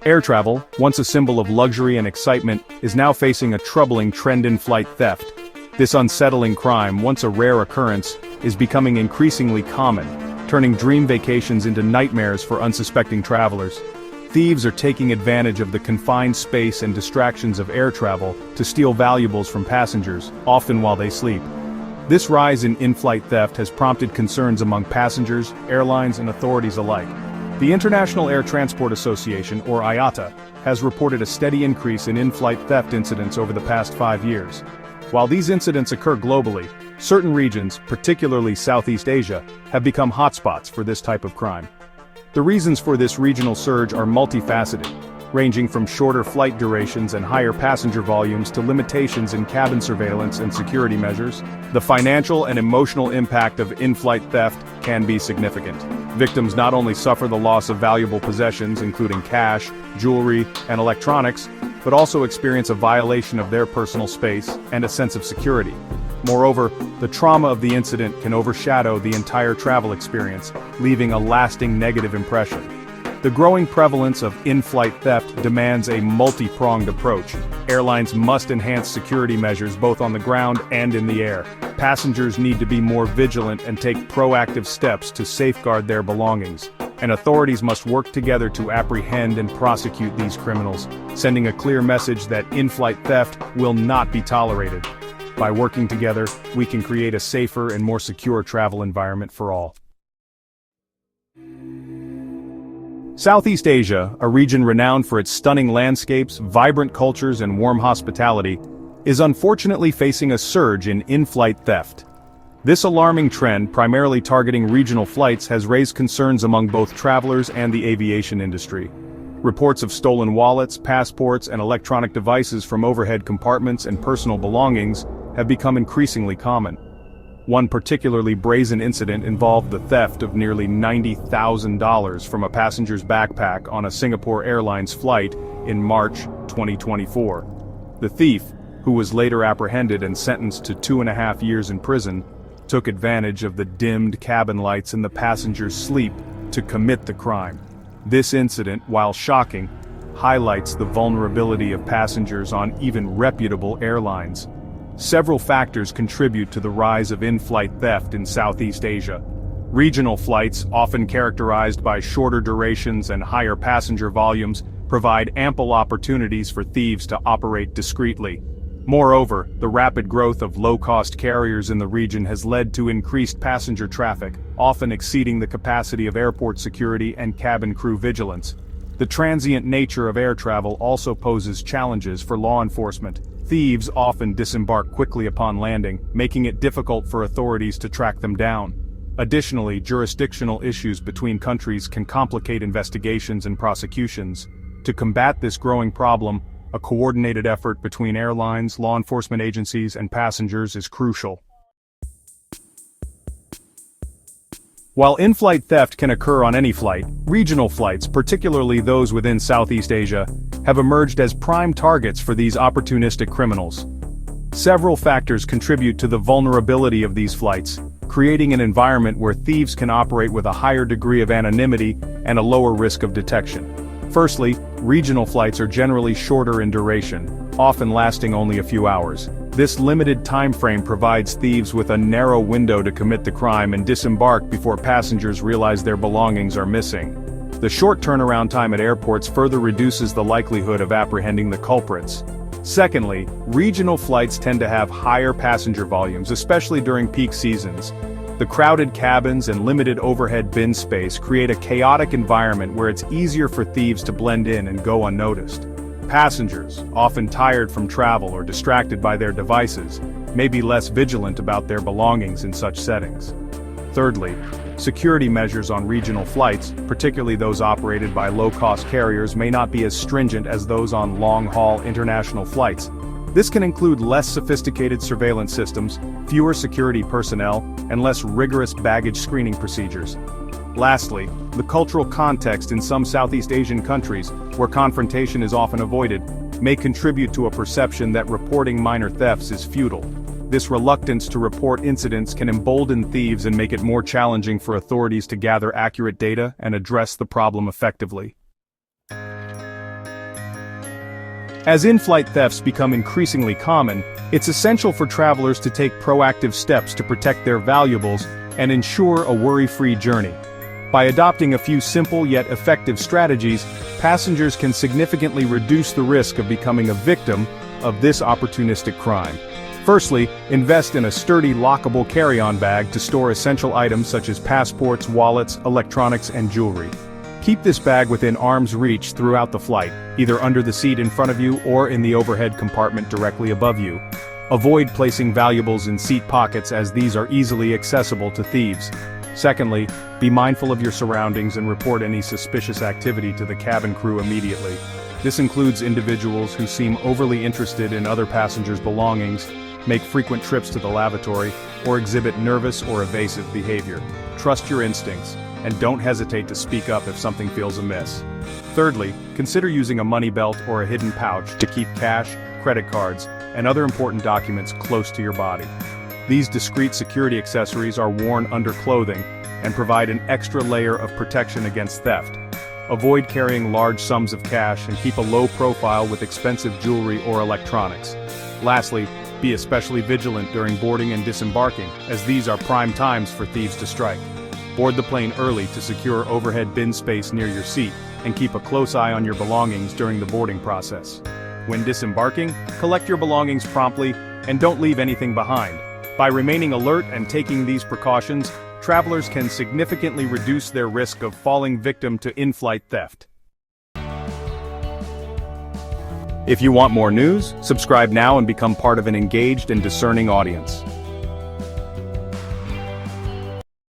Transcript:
Air travel, once a symbol of luxury and excitement, is now facing a troubling trend in flight theft. This unsettling crime, once a rare occurrence, is becoming increasingly common, turning dream vacations into nightmares for unsuspecting travelers. Thieves are taking advantage of the confined space and distractions of air travel to steal valuables from passengers, often while they sleep. This rise in in-flight theft has prompted concerns among passengers, airlines, and authorities alike. The International Air Transport Association, or IATA, has reported a steady increase in in-flight theft incidents over the past 5 years. While these incidents occur globally, certain regions, particularly Southeast Asia, have become hotspots for this type of crime. The reasons for this regional surge are multifaceted, ranging from shorter flight durations and higher passenger volumes to limitations in cabin surveillance and security measures. The financial and emotional impact of in-flight theft can be significant. Victims not only suffer the loss of valuable possessions, including cash, jewelry, and electronics, but also experience a violation of their personal space and a sense of security. Moreover, the trauma of the incident can overshadow the entire travel experience, leaving a lasting negative impression. The growing prevalence of in-flight theft demands a multi-pronged approach. Airlines must enhance security measures both on the ground and in the air. Passengers need to be more vigilant and take proactive steps to safeguard their belongings. And authorities must work together to apprehend and prosecute these criminals, sending a clear message that in-flight theft will not be tolerated. By working together, we can create a safer and more secure travel environment for all. Southeast Asia, a region renowned for its stunning landscapes, vibrant cultures, and warm hospitality, is unfortunately facing a surge in in-flight theft. This alarming trend, primarily targeting regional flights, has raised concerns among both travelers and the aviation industry. Reports of stolen wallets, passports, and electronic devices from overhead compartments and personal belongings have become increasingly common. One particularly brazen incident involved the theft of nearly $90,000 from a passenger's backpack on a Singapore Airlines flight in March 2024. The thief, who was later apprehended and sentenced to 2.5 years in prison, took advantage of the dimmed cabin lights in the passenger's sleep to commit the crime. This incident, while shocking, highlights the vulnerability of passengers on even reputable airlines. Several factors contribute to the rise of in-flight theft in Southeast Asia. Regional flights, often characterized by shorter durations and higher passenger volumes, provide ample opportunities for thieves to operate discreetly. Moreover, the rapid growth of low-cost carriers in the region has led to increased passenger traffic, often exceeding the capacity of airport security and cabin crew vigilance. The transient nature of air travel also poses challenges for law enforcement. Thieves often disembark quickly upon landing, making it difficult for authorities to track them down. Additionally, jurisdictional issues between countries can complicate investigations and prosecutions. To combat this growing problem, a coordinated effort between airlines, law enforcement agencies, and passengers is crucial. While in-flight theft can occur on any flight, regional flights, particularly those within Southeast Asia, have emerged as prime targets for these opportunistic criminals. Several factors contribute to the vulnerability of these flights, creating an environment where thieves can operate with a higher degree of anonymity and a lower risk of detection. Firstly, regional flights are generally shorter in duration, often lasting only a few hours. This limited time frame provides thieves with a narrow window to commit the crime and disembark before passengers realize their belongings are missing. The short turnaround time at airports further reduces the likelihood of apprehending the culprits. Secondly, regional flights tend to have higher passenger volumes, especially during peak seasons. The crowded cabins and limited overhead bin space create a chaotic environment where it's easier for thieves to blend in and go unnoticed. Passengers, often tired from travel or distracted by their devices, may be less vigilant about their belongings in such settings. Thirdly, security measures on regional flights, particularly those operated by low-cost carriers, may not be as stringent as those on long-haul international flights. This can include less sophisticated surveillance systems, fewer security personnel, and less rigorous baggage screening procedures. Lastly, the cultural context in some Southeast Asian countries, where confrontation is often avoided, may contribute to a perception that reporting minor thefts is futile. This reluctance to report incidents can embolden thieves and make it more challenging for authorities to gather accurate data and address the problem effectively. As in-flight thefts become increasingly common, it's essential for travelers to take proactive steps to protect their valuables and ensure a worry-free journey. By adopting a few simple yet effective strategies, passengers can significantly reduce the risk of becoming a victim of this opportunistic crime. Firstly, invest in a sturdy lockable carry-on bag to store essential items such as passports, wallets, electronics, and jewelry. Keep this bag within arm's reach throughout the flight, either under the seat in front of you or in the overhead compartment directly above you. Avoid placing valuables in seat pockets as these are easily accessible to thieves. Secondly, be mindful of your surroundings and report any suspicious activity to the cabin crew immediately. This includes individuals who seem overly interested in other passengers' belongings, make frequent trips to the lavatory, or exhibit nervous or evasive behavior. Trust your instincts, and don't hesitate to speak up if something feels amiss. Thirdly, consider using a money belt or a hidden pouch to keep cash, credit cards, and other important documents close to your body. These discreet security accessories are worn under clothing and provide an extra layer of protection against theft. Avoid carrying large sums of cash and keep a low profile with expensive jewelry or electronics. Lastly, be especially vigilant during boarding and disembarking, as these are prime times for thieves to strike. Board the plane early to secure overhead bin space near your seat, and keep a close eye on your belongings during the boarding process. When disembarking, collect your belongings promptly, and don't leave anything behind. By remaining alert and taking these precautions, travelers can significantly reduce their risk of falling victim to in-flight theft. If you want more news, subscribe now and become part of an engaged and discerning audience.